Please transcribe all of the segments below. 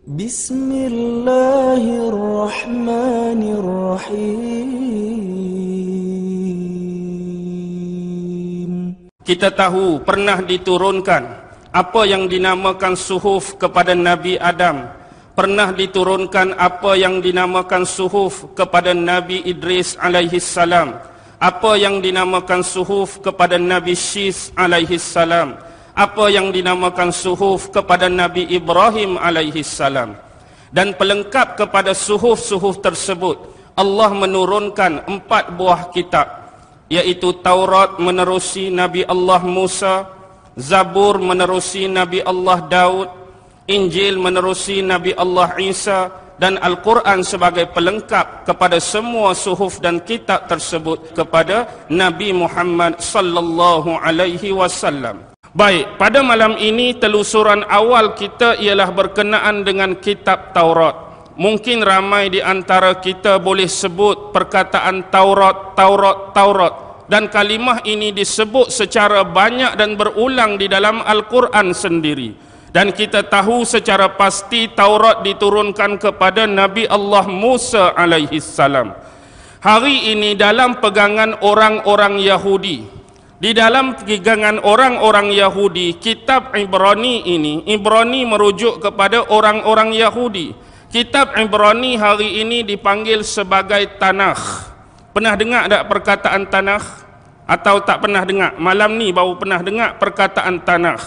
Bismillahirrahmanirrahim. Kita tahu pernah diturunkan apa yang dinamakan suhuf kepada Nabi Adam. Pernah diturunkan apa yang dinamakan suhuf kepada Nabi Idris alaihi salam. Apa yang dinamakan suhuf kepada Nabi Syis alaihi salam. Apa yang dinamakan suhuf kepada Nabi Ibrahim alaihi salam. Dan pelengkap kepada suhuf-suhuf tersebut, Allah menurunkan 4 buah kitab, yaitu Taurat menerusi Nabi Allah Musa, Zabur menerusi Nabi Allah Daud, Injil menerusi Nabi Allah Isa, dan Al-Quran sebagai pelengkap kepada semua suhuf dan kitab tersebut kepada Nabi Muhammad sallallahu alaihi wasallam. Baik, pada malam ini telusuran awal kita ialah berkenaan dengan kitab Taurat. Mungkin ramai di antara kita boleh sebut perkataan Taurat, Taurat, Taurat, dan kalimah ini disebut secara banyak dan berulang di dalam Al-Quran sendiri. Dan kita tahu secara pasti Taurat diturunkan kepada Nabi Allah Musa alaihi salam. Hari ini dalam pegangan orang-orang Yahudi, di dalam pegangan orang-orang Yahudi, kitab Ibrani ini, Ibrani merujuk kepada orang-orang Yahudi. Kitab Ibrani hari ini dipanggil sebagai Tanakh. Pernah dengar tak perkataan Tanakh? Atau tak pernah dengar? Malam ni baru pernah dengar perkataan Tanakh.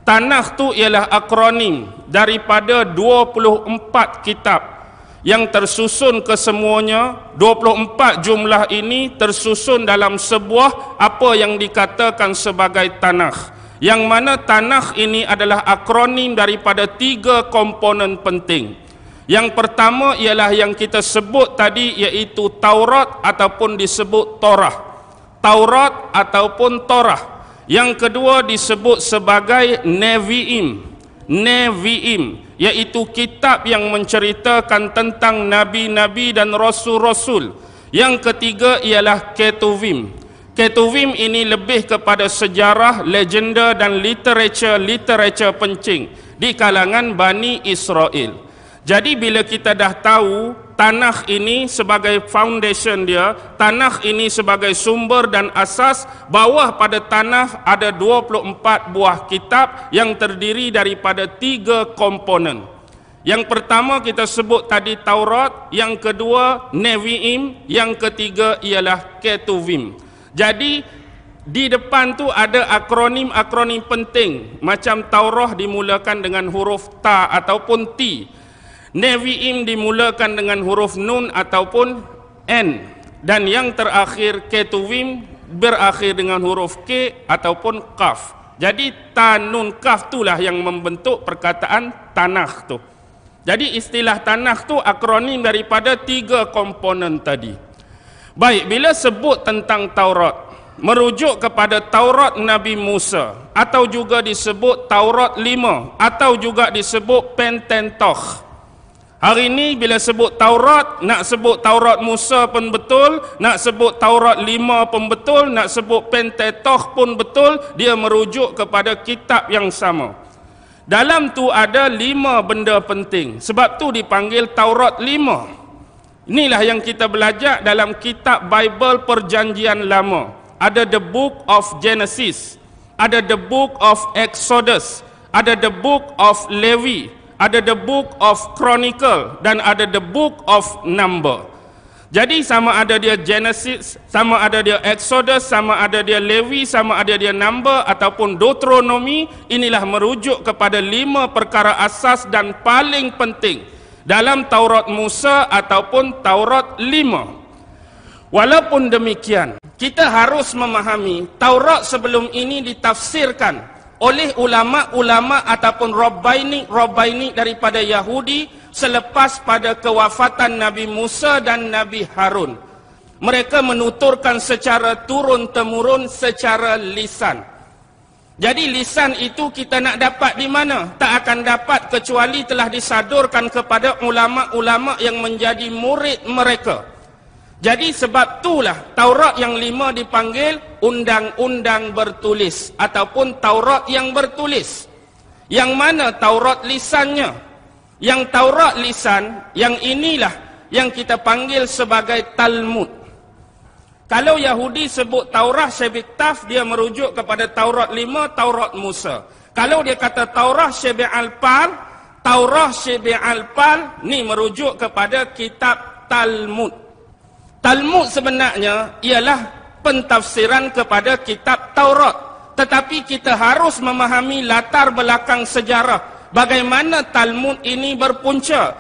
Tanakh tu ialah akronim daripada 24 kitab yang tersusun kesemuanya. 24 jumlah ini tersusun dalam sebuah apa yang dikatakan sebagai Tanakh, yang mana Tanakh ini adalah akronim daripada 3 komponen penting. Yang pertama ialah yang kita sebut tadi, iaitu Taurat ataupun disebut Torah. Taurat ataupun Torah. Yang kedua disebut sebagai Nevi'im. Nevi'im, iaitu kitab yang menceritakan tentang nabi-nabi dan rasul-rasul. Yang ketiga ialah Ketuvim. Ketuvim ini lebih kepada sejarah, legenda dan literature pencing di kalangan Bani Israel. Jadi bila kita dah tahu Tanakh ini sebagai foundation dia, Tanakh ini sebagai sumber dan asas, bawah pada Tanakh ada 24 buah kitab yang terdiri daripada 3 komponen. Yang pertama kita sebut tadi Taurat, yang kedua Nevi'im, yang ketiga ialah Ketuvim. Jadi di depan tu ada akronim-akronim penting. Macam Taurat dimulakan dengan huruf Ta ataupun T. Nevi'im dimulakan dengan huruf Nun ataupun N. Dan yang terakhir Ketuvim berakhir dengan huruf K ataupun Kaf. Jadi Ta, Nun, Kaf itulah yang membentuk perkataan Tanakh tu. Jadi istilah Tanakh tu akronim daripada 3 komponen tadi. Baik, bila sebut tentang Taurat, merujuk kepada Taurat Nabi Musa, atau juga disebut Taurat 5, atau juga disebut Pentateuch. Hari ini bila sebut Taurat, nak sebut Taurat Musa pun betul, nak sebut Taurat 5 pun betul, nak sebut Pentateuch pun betul, dia merujuk kepada kitab yang sama. Dalam tu ada 5 benda penting, sebab tu dipanggil Taurat 5. Inilah yang kita belajar dalam kitab Bible Perjanjian Lama. Ada the book of Genesis, ada the book of Exodus, ada the book of Levi, ada the book of Chronicle, dan ada the book of Number. Jadi sama ada dia Genesis, sama ada dia Exodus, sama ada dia Levi, sama ada dia Number ataupun Deuteronomy, inilah merujuk kepada 5 perkara asas dan paling penting dalam Taurat Musa ataupun Taurat 5. Walaupun demikian, kita harus memahami Taurat sebelum ini ditafsirkan oleh ulama-ulama ataupun Rabbaini daripada Yahudi selepas pada kewafatan Nabi Musa dan Nabi Harun. Mereka menuturkan secara turun-temurun secara lisan. Jadi lisan itu kita nak dapat di mana? Tak akan dapat kecuali telah disadurkan kepada ulama-ulama yang menjadi murid mereka. Jadi sebab itulah Taurat yang 5 dipanggil undang-undang bertulis ataupun Taurat yang bertulis. Yang mana Taurat lisannya? Yang Taurat lisan, yang inilah yang kita panggil sebagai Talmud. Kalau Yahudi sebut Taurat Shebiktaf, dia merujuk kepada Taurat 5, Taurat Musa. Kalau dia kata Taurat Shebi'al-Pal, Taurat Shebi'al-Pal, ni merujuk kepada kitab Talmud. Talmud sebenarnya ialah pentafsiran kepada kitab Taurat. Tetapi kita harus memahami latar belakang sejarah. Bagaimana Talmud ini berpunca.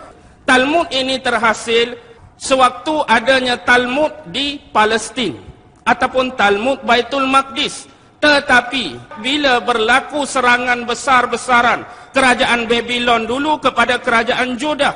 Talmud ini terhasil sewaktu adanya Talmud di Palestin ataupun Talmud Baitul Maqdis. Tetapi bila berlaku serangan besar-besaran kerajaan Babylon dulu kepada kerajaan Judah,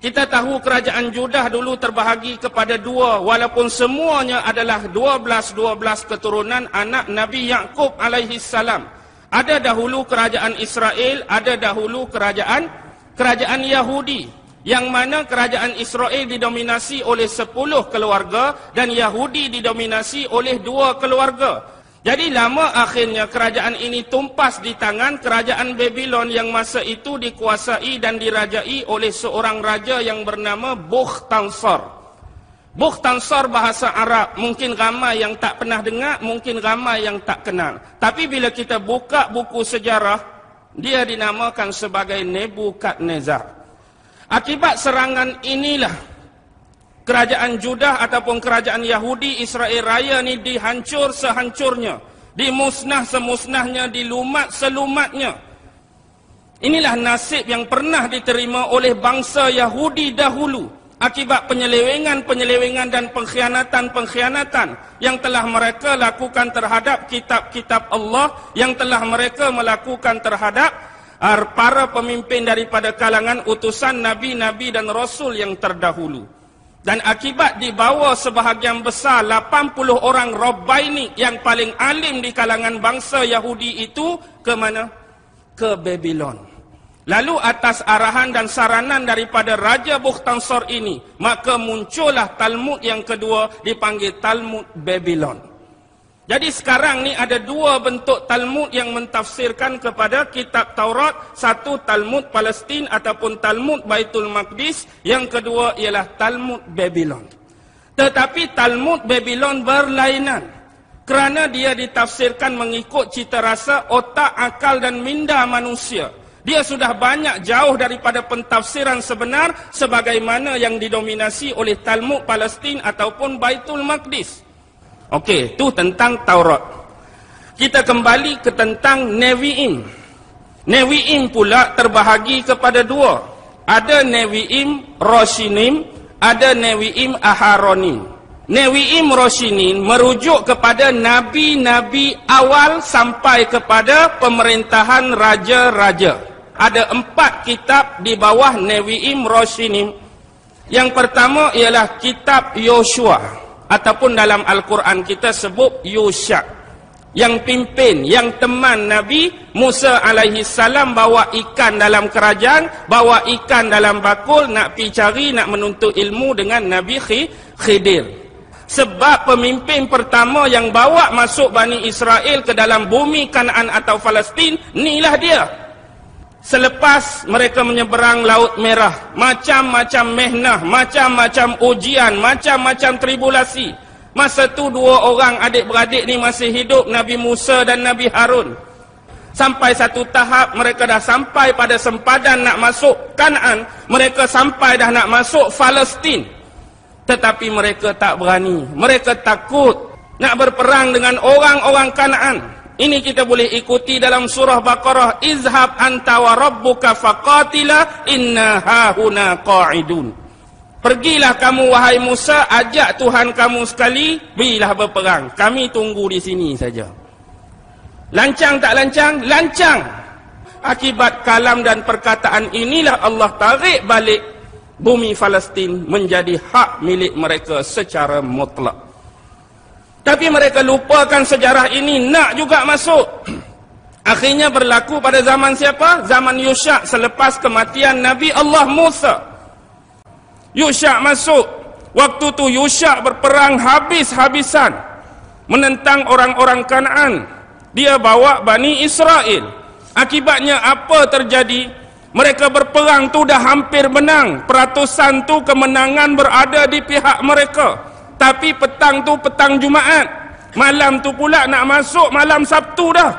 kita tahu kerajaan Judah dulu terbahagi kepada dua, walaupun semuanya adalah 12 keturunan anak Nabi Yaqub alaihi salam. Ada dahulu kerajaan Israel, ada dahulu kerajaan Yahudi. Yang mana kerajaan Israel didominasi oleh 10 keluarga dan Yahudi didominasi oleh 2 keluarga. Jadi lama akhirnya kerajaan ini tumpas di tangan kerajaan Babylon yang masa itu dikuasai dan dirajai oleh seorang raja yang bernama Bukhtansar. Bukhtansar bahasa Arab, mungkin ramai yang tak pernah dengar, mungkin ramai yang tak kenal. Tapi bila kita buka buku sejarah, dia dinamakan sebagai Nebukadnezar. Akibat serangan inilah kerajaan Judah ataupun kerajaan Yahudi Israel Raya ni dihancur sehancurnya, dimusnah semusnahnya, dilumat selumatnya. Inilah nasib yang pernah diterima oleh bangsa Yahudi dahulu akibat penyelewengan dan pengkhianatan yang telah mereka lakukan terhadap kitab-kitab Allah, yang telah mereka melakukan terhadap para pemimpin daripada kalangan utusan Nabi-Nabi dan Rasul yang terdahulu. Dan akibat dibawa sebahagian besar 80 orang Rabbaini yang paling alim di kalangan bangsa Yahudi itu ke mana? Ke Babylon. Lalu atas arahan dan saranan daripada Raja Bukhtansar ini, maka muncullah Talmud yang kedua dipanggil Talmud Babylon. Jadi sekarang ni ada 2 bentuk Talmud yang mentafsirkan kepada kitab Taurat. Satu Talmud Palestin ataupun Talmud Baitul Maqdis. Yang kedua ialah Talmud Babylon. Tetapi Talmud Babylon berlainan kerana dia ditafsirkan mengikut cita rasa, otak, akal dan minda manusia. Dia sudah banyak jauh daripada pentafsiran sebenar sebagaimana yang didominasi oleh Talmud Palestin ataupun Baitul Maqdis. Okey, itu tentang Taurat. Kita kembali ke tentang Nevi'im. Nevi'im pula terbahagi kepada 2. Ada Nevi'im Roshinim, ada Nevi'im Aharonim. Nevi'im Roshinim merujuk kepada nabi-nabi awal sampai kepada pemerintahan raja-raja. Ada 4 kitab di bawah Nevi'im Roshinim. Yang pertama ialah kitab Yoshua. Ataupun dalam Al-Quran kita sebut Yusha, yang pimpin, yang teman Nabi Musa alaihi salam bawa ikan dalam kerajaan, bawa ikan dalam bakul, nak pergi cari, nak menuntut ilmu dengan Nabi Khidir. Sebab pemimpin pertama yang bawa masuk Bani Israel ke dalam bumi Kanaan atau Palestin, inilah dia. Selepas mereka menyeberang Laut Merah, macam-macam mehnah, macam-macam ujian, macam-macam tribulasi. Masa tu 2 orang adik-beradik ni masih hidup, Nabi Musa dan Nabi Harun. Sampai satu tahap mereka dah sampai pada sempadan nak masuk Kanaan, mereka sampai dah nak masuk Palestin. Tetapi mereka tak berani, mereka takut nak berperang dengan orang-orang Kanaan. Ini kita boleh ikuti dalam surah Baqarah. Izhab anta wa rabbuka faqatila inna hahuna qa'idun. Pergilah kamu wahai Musa, ajak Tuhan kamu sekali, pergilah berperang. Kami tunggu di sini saja. Lancang tak lancang? Lancang. Akibat kalam dan perkataan inilah Allah tarik balik bumi Palestin menjadi hak milik mereka secara mutlak. Tapi mereka lupakan sejarah ini, nak juga masuk. Akhirnya berlaku pada zaman siapa? Zaman Yusha, selepas kematian Nabi Allah Musa. Yusha masuk. Waktu tu Yusha berperang habis-habisan menentang orang-orang Kanaan. Dia bawa Bani Israel. Akibatnya apa terjadi? Mereka berperang tu dah hampir menang. Peratusan tu kemenangan berada di pihak mereka. Tapi petang tu petang Jumaat. Malam tu pula nak masuk malam Sabtu dah.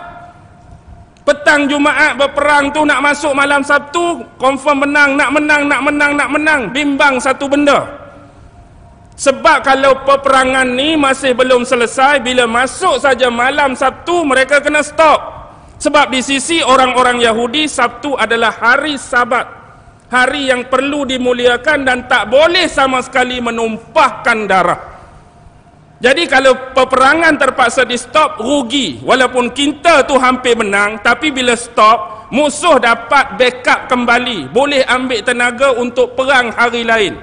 Petang Jumaat berperang tu nak masuk malam Sabtu, confirm menang, nak menang. Bimbang satu benda. Sebab kalau peperangan ni masih belum selesai, bila masuk saja malam Sabtu, mereka kena stop. Sebab di sisi orang-orang Yahudi, Sabtu adalah hari Sabat. Hari yang perlu dimuliakan dan tak boleh sama sekali menumpahkan darah. Jadi kalau peperangan terpaksa di stop, rugi. Walaupun kita tu hampir menang, tapi bila stop, musuh dapat backup kembali. Boleh ambil tenaga untuk perang hari lain.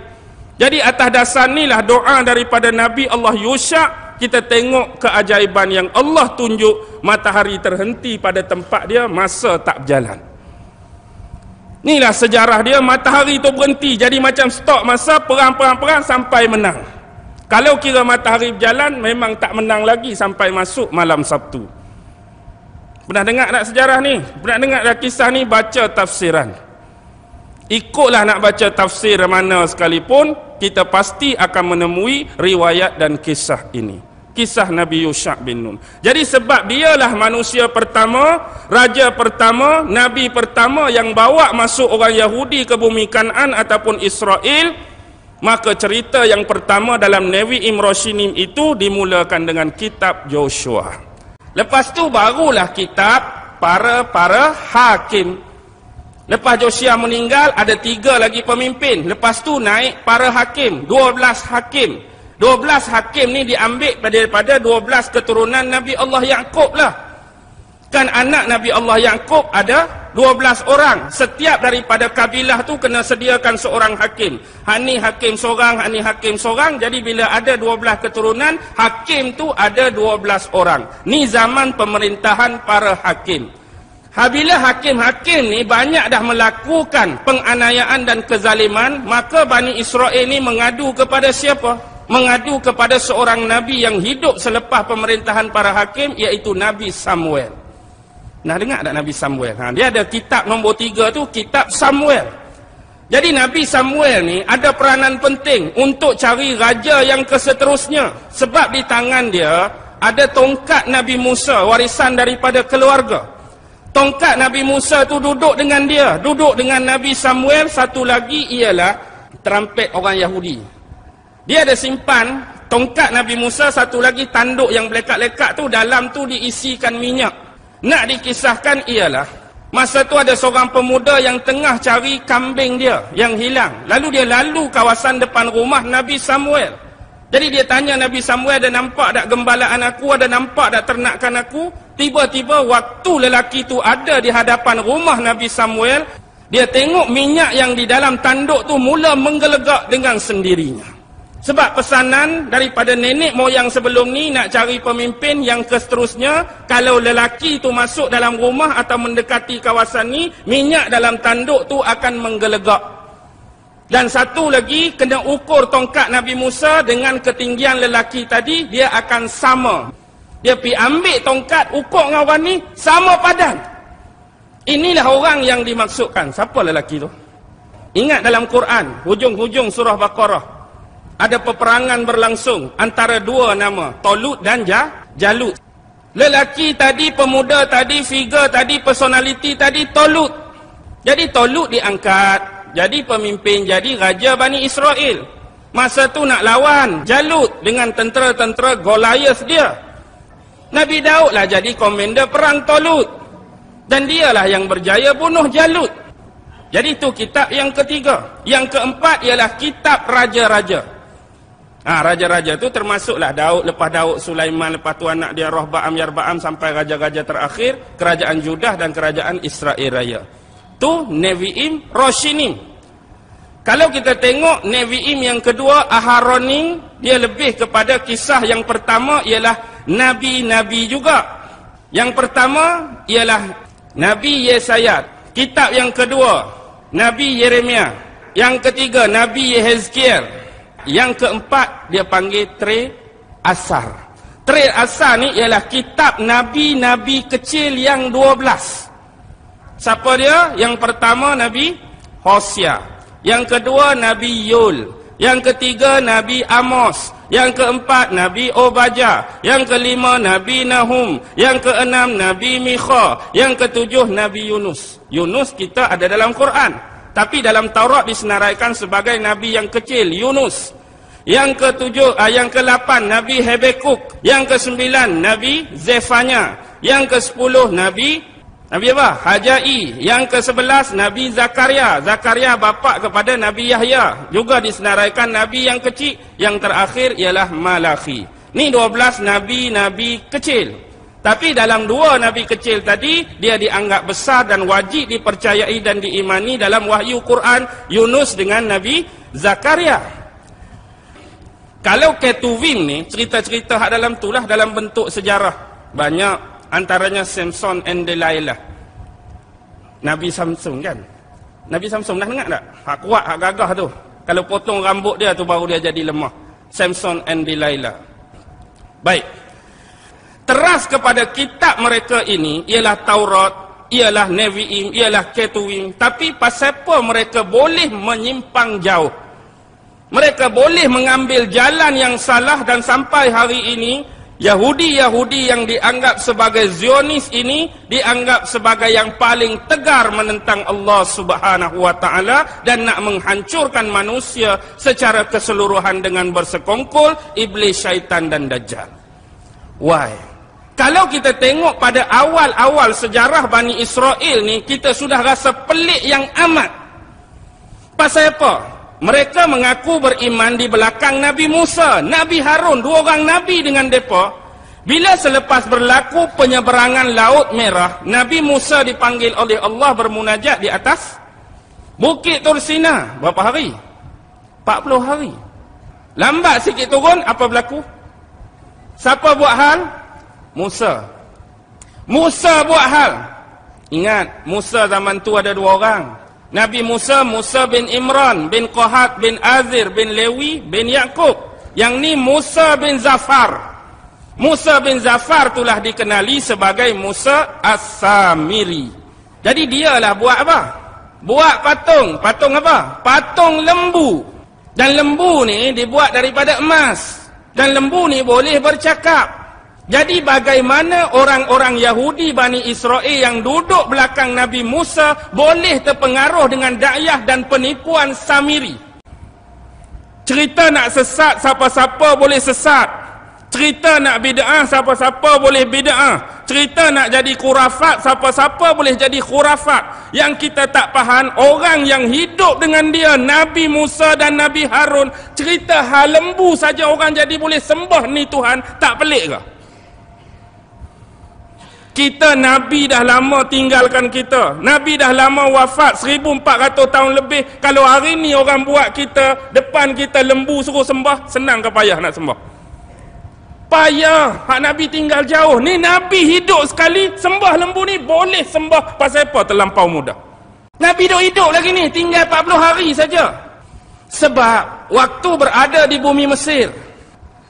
Jadi atas dasar inilah doa daripada Nabi Allah Yusha'. Kita tengok keajaiban yang Allah tunjuk, matahari terhenti pada tempat dia, masa tak berjalan. Inilah sejarah dia, matahari tu berhenti, jadi macam stop masa, perang sampai menang. Kalau kira matahari berjalan, memang tak menang lagi sampai masuk malam Sabtu. Pernah dengar tak sejarah ni? Pernah dengar tak kisah ni? Baca tafsiran. Ikutlah nak baca tafsir mana sekalipun, kita pasti akan menemui riwayat dan kisah ini. Kisah Nabi Yusha' bin Nun. Jadi sebab dialah manusia pertama, raja pertama, Nabi pertama yang bawa masuk orang Yahudi ke bumi Kan'an ataupun Israel, maka cerita yang pertama dalam Nevi'im Roshinim itu dimulakan dengan kitab Joshua. Lepas tu barulah kitab para hakim. Lepas Joshua meninggal, ada 3 lagi pemimpin. Lepas tu naik para hakim, 12 hakim. 12 hakim ni diambil daripada 12 keturunan Nabi Allah Ya'qub lah. Kan anak Nabi Allah Ya'qub ada 12 orang. Setiap daripada kabilah tu kena sediakan seorang hakim. Hani hakim seorang, hani hakim seorang. Jadi bila ada 12 keturunan, hakim tu ada 12 orang. Ni zaman pemerintahan para hakim. Bila hakim-hakim ni banyak dah melakukan penganiayaan dan kezaliman, maka Bani Israel ni mengadu kepada siapa? Mengadu kepada seorang Nabi yang hidup selepas pemerintahan para hakim, iaitu Nabi Samuel. Nah, dengar tak Nabi Samuel? Dia ada kitab nombor 3 tu, kitab Samuel. Jadi Nabi Samuel ni ada peranan penting untuk cari raja yang keseterusnya. Sebab di tangan dia ada tongkat Nabi Musa, warisan daripada keluarga. Tongkat Nabi Musa tu duduk dengan dia, duduk dengan Nabi Samuel. Satu lagi ialah terampet orang Yahudi. Dia ada simpan tongkat Nabi Musa, satu lagi tanduk yang lekat-lekat tu, dalam tu diisikan minyak. Nak dikisahkan ialah, masa tu ada seorang pemuda yang tengah cari kambing dia yang hilang. Lalu dia lalu kawasan depan rumah Nabi Samuel. Jadi dia tanya Nabi Samuel, ada nampak tak gembalaan aku, ada nampak tak ternakan aku? Tiba-tiba waktu lelaki tu ada di hadapan rumah Nabi Samuel, dia tengok minyak yang di dalam tanduk tu mula menggelegak dengan sendirinya. Sebab pesanan daripada nenek moyang sebelum ni nak cari pemimpin yang seterusnya, kalau lelaki tu masuk dalam rumah atau mendekati kawasan ni, minyak dalam tanduk tu akan menggelegak. Dan satu lagi, kena ukur tongkat Nabi Musa dengan ketinggian lelaki tadi, dia akan sama. Dia pergi ambil tongkat, ukur dengan orang ni, sama padan. Inilah orang yang dimaksudkan. Siapa lelaki tu? Ingat dalam Quran, hujung-hujung surah Baqarah, ada peperangan berlangsung antara 2 nama, Tolut dan Jalut. Lelaki tadi, pemuda tadi, figure tadi, personality tadi, Tolut. Jadi Tolut diangkat jadi pemimpin, jadi raja Bani Israel. Masa tu nak lawan Jalut dengan tentera-tentera Goliath dia. Nabi Daud lah jadi komander perang Tolut. Dan dialah yang berjaya bunuh Jalut. Jadi itu kitab yang ketiga. Yang keempat ialah kitab raja-raja. Raja-raja tu termasuklah Daud, lepas Daud Sulaiman, lepas tu anak dia Rohba'am, Yarba'am, sampai raja-raja terakhir, kerajaan Judah dan kerajaan Israel Raya. Tu Nevi'im Roshinim. Kalau kita tengok Nevi'im yang kedua, Aharonim, dia lebih kepada kisah yang pertama ialah Nabi-Nabi juga. Yang pertama ialah Nabi Yesaya. Kitab yang kedua, Nabi Yeremia. Yang ketiga, Nabi Yehezkiel. Yang keempat, dia panggil Tre Asar. Tre Asar ni ialah kitab Nabi-Nabi kecil yang 12. Siapa dia? Yang pertama Nabi Hosea, yang kedua Nabi Yul, yang ketiga Nabi Amos, yang keempat Nabi Obadiyah, yang kelima Nabi Nahum, yang keenam Nabi Mikha, yang ketujuh Nabi Yunus. Yunus kita ada dalam Quran, tapi dalam Taurat disenaraikan sebagai Nabi yang kecil, Yunus. Yang yang ke-8 Nabi Habakuk, yang ke-9 Nabi Zefanya, yang ke-10 Nabi apa? Hajai, yang ke-11 Nabi Zakaria. Zakaria bapa kepada Nabi Yahya, juga disenaraikan Nabi yang kecil. Yang terakhir ialah Malakhi. Ni 12 Nabi-Nabi kecil. Tapi dalam 2 Nabi kecil tadi, dia dianggap besar dan wajib dipercayai dan diimani dalam wahyu Quran, Yunus dengan Nabi Zakaria. Kalau Ketuvim ni, cerita-cerita hak dalam tu lah dalam bentuk sejarah. Banyak, antaranya Samson and Delilah. Nabi Samson kan? Nabi Samson dah dengar tak? Hak kuat, hak gagah tu. Kalau potong rambut dia tu baru dia jadi lemah. Samson and Delilah. Baik. Teras kepada kitab mereka ini ialah Taurat, ialah Nevi'im, ialah Ketuvim. Tapi pasal apa mereka boleh menyimpang jauh? Mereka boleh mengambil jalan yang salah, dan sampai hari ini Yahudi-Yahudi yang dianggap sebagai Zionis ini dianggap sebagai yang paling tegar menentang Allah Subhanahu wa taala dan nak menghancurkan manusia secara keseluruhan dengan bersekongkol iblis, syaitan dan dajjal. Why? Kalau kita tengok pada awal-awal sejarah Bani Israel ni, kita sudah rasa pelik yang amat. Pasal apa? Mereka mengaku beriman di belakang Nabi Musa, Nabi Harun, 2 orang Nabi dengan mereka. Bila selepas berlaku penyeberangan Laut Merah, Nabi Musa dipanggil oleh Allah bermunajat di atas Bukit Tur Sina. Berapa hari? 40 hari. Lambat sikit turun, apa berlaku? Siapa buat hal? Musa. Musa buat hal. Ingat, Musa zaman tu ada 2 orang. Nabi Musa, Musa bin Imran, bin Qahat, bin Azir, bin Lewi, bin Yaqub. Yang ni Musa bin Zafar. Musa bin Zafar itulah dikenali sebagai Musa As-Samiri. Jadi dialah buat apa? Buat patung. Patung apa? Patung lembu. Dan lembu ni dibuat daripada emas. Dan lembu ni boleh bercakap. Jadi bagaimana orang-orang Yahudi Bani Israel yang duduk belakang Nabi Musa boleh terpengaruh dengan dakwah dan penipuan Samiri? Cerita nak sesat, siapa-siapa boleh sesat. Cerita nak bid'ah, siapa-siapa boleh bid'ah. Cerita nak jadi khurafat, siapa-siapa boleh jadi khurafat. Yang kita tak faham, orang yang hidup dengan dia, Nabi Musa dan Nabi Harun, cerita hal lembu saja orang jadi boleh sembah ni Tuhan, tak pelik ke? Kita Nabi dah lama tinggalkan kita. Nabi dah lama wafat 1400 tahun lebih. Kalau hari ni orang buat kita, depan kita lembu suruh sembah, senang ke payah nak sembah? Payah. Hak Nabi tinggal jauh. Ni Nabi hidup sekali, sembah lembu ni boleh sembah. Pasal apa? Terlampau mudah. Nabi hidup lagi ni, tinggal 40 hari saja. Sebab waktu berada di bumi Mesir.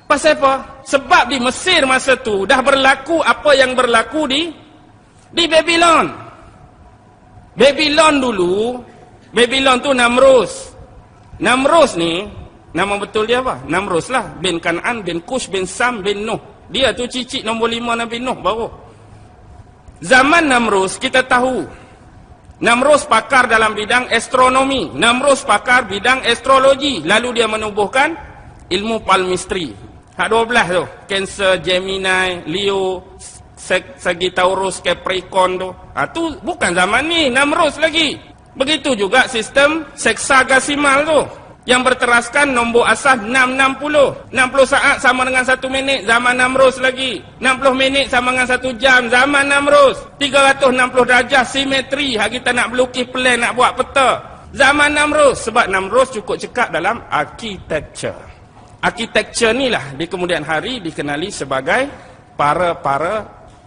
Pasal apa? Sebab di Mesir masa tu dah berlaku apa yang berlaku di Babylon. Babylon dulu, Babylon tu Namrus. Namrus ni, nama betul dia apa? Namrus lah, bin Kan'an, bin Kush, bin Sam, bin Nuh. Dia tu cicit nombor 5 Nabi Nuh baru. Zaman Namrus kita tahu. Namrus pakar dalam bidang astronomi. Namrus pakar bidang astrologi. Lalu dia menubuhkan ilmu palmistry. Hak 12 tu, Cancer, Gemini, Leo, Sagittarius, Capricorn tu. Tu bukan zaman ni, Namrus lagi. Begitu juga sistem seksagasimal tu, yang berteraskan nombor asas 660. 60 saat sama dengan 1 minit, zaman Namrus lagi. 60 minit sama dengan 1 jam, zaman Namrus. 360 darjah simetri, hak kita nak melukis plan, nak buat peta, zaman Namrus. Sebab Namrus cukup cekap dalam architecture. Architecture ni lah di kemudian hari dikenali sebagai para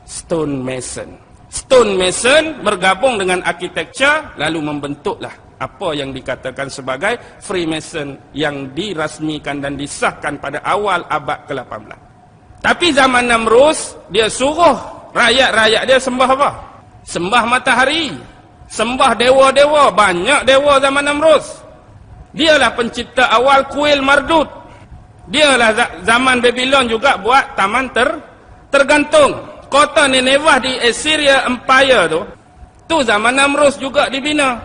stone mason. Stone mason bergabung dengan architecture lalu membentuklah apa yang dikatakan sebagai Freemason yang dirasmikan dan disahkan pada awal abad ke-18. Tapi zaman Namrus dia suruh rakyat-rakyat dia sembah apa? Sembah matahari. Sembah dewa-dewa, banyak dewa zaman Namrus. Dialah pencipta awal kuil Mardut. Dialah zaman Babylon juga buat taman tergantung. Kota Nineveh di Assyria Empire tu zaman Namrus juga dibina.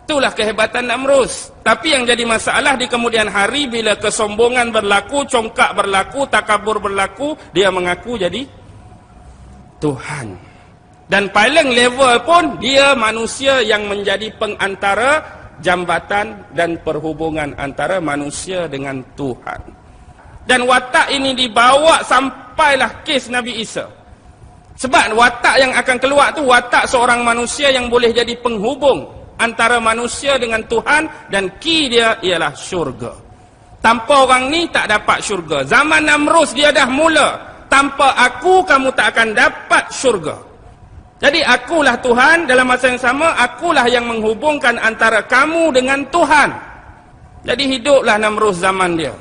Itulah kehebatan Namrus. Tapi yang jadi masalah di kemudian hari, bila kesombongan berlaku, congkak berlaku, takabur berlaku, dia mengaku jadi Tuhan. Dan paling level pun, dia manusia yang menjadi pengantara jambatan dan perhubungan antara manusia dengan Tuhan. Dan watak ini dibawa sampailah kes Nabi Isa. Sebab watak yang akan keluar tu watak seorang manusia yang boleh jadi penghubung antara manusia dengan Tuhan, dan key dia ialah syurga. Tanpa orang ni tak dapat syurga. Zaman Namrus dia dah mula. Tanpa aku kamu tak akan dapat syurga. Jadi akulah Tuhan, dalam masa yang sama akulah yang menghubungkan antara kamu dengan Tuhan. Jadi hiduplah Namrus zaman dia.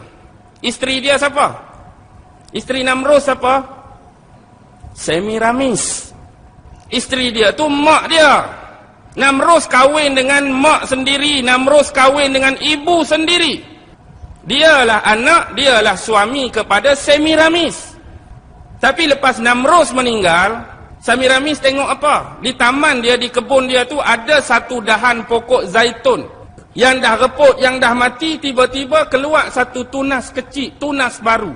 Isteri dia siapa? Isteri Namrus siapa? Semiramis. Isteri dia tu mak dia. Namrus kahwin dengan mak sendiri, Namrus kahwin dengan ibu sendiri. Dialah anak, dialah suami kepada Semiramis. Tapi lepas Namrus meninggal, Semiramis tengok apa? Di taman dia, di kebun dia tu ada satu dahan pokok zaitun yang dah reput, yang dah mati. Tiba-tiba keluar satu tunas kecil, tunas baru.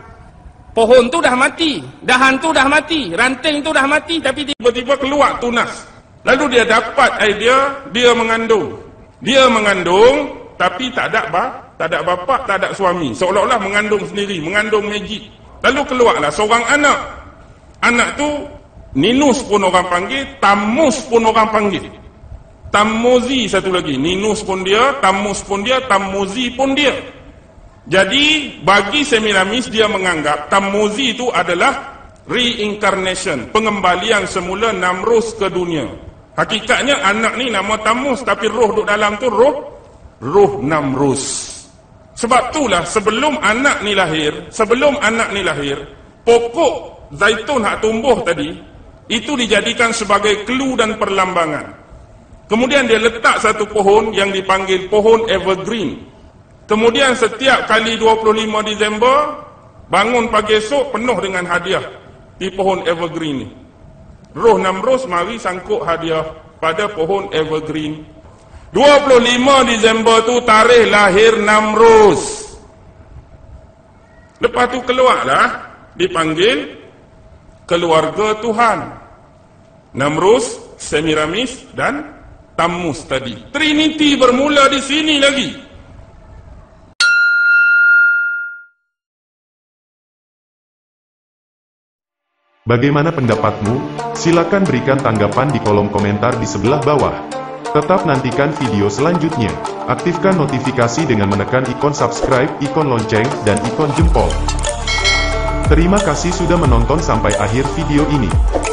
Pohon tu dah mati, dahan tu dah mati, ranting tu dah mati, tapi tiba-tiba keluar tunas. Lalu dia dapat idea, dia mengandung. Dia mengandung, tapi tak ada bapa, tak ada suami. Seolah-olah mengandung sendiri, mengandung magic. Lalu keluarlah seorang anak. Anak tu Ninus pun orang panggil, Tammuz pun orang panggil. Tammuzi satu lagi. Ninus pun dia, Tammuz pun dia, Tammuzi pun dia. Jadi bagi Semiramis, dia menganggap Tammuzi itu adalah reincarnation, pengembalian semula Namrus ke dunia. Hakikatnya anak ni nama Tammuz, tapi roh duduk dalam tu roh Namrus. Sebab itulah sebelum anak ni lahir, pokok zaitun hak tumbuh tadi itu dijadikan sebagai clue dan perlambangan. Kemudian dia letak satu pohon yang dipanggil pohon evergreen. Kemudian setiap kali 25 Disember, bangun pagi esok penuh dengan hadiah di pohon evergreen ni. Roh Namrus mari sangkut hadiah pada pohon evergreen. 25 Disember tu tarikh lahir Namrus. Lepas tu keluarlah, dipanggil keluarga Tuhan. Namrus, Semiramis dan Tammuz tadi. Trinity bermula di sini lagi. Bagaimana pendapatmu? Silakan berikan tanggapan di kolom komentar di sebelah bawah. Tetap nantikan video selanjutnya. Aktifkan notifikasi dengan menekan ikon subscribe, ikon lonceng, dan ikon jempol. Terima kasih sudah menonton sampai akhir video ini.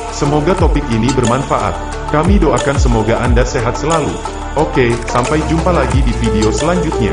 Semoga topik ini bermanfaat. Kami doakan semoga Anda sehat selalu. Oke, sampai jumpa lagi di video selanjutnya.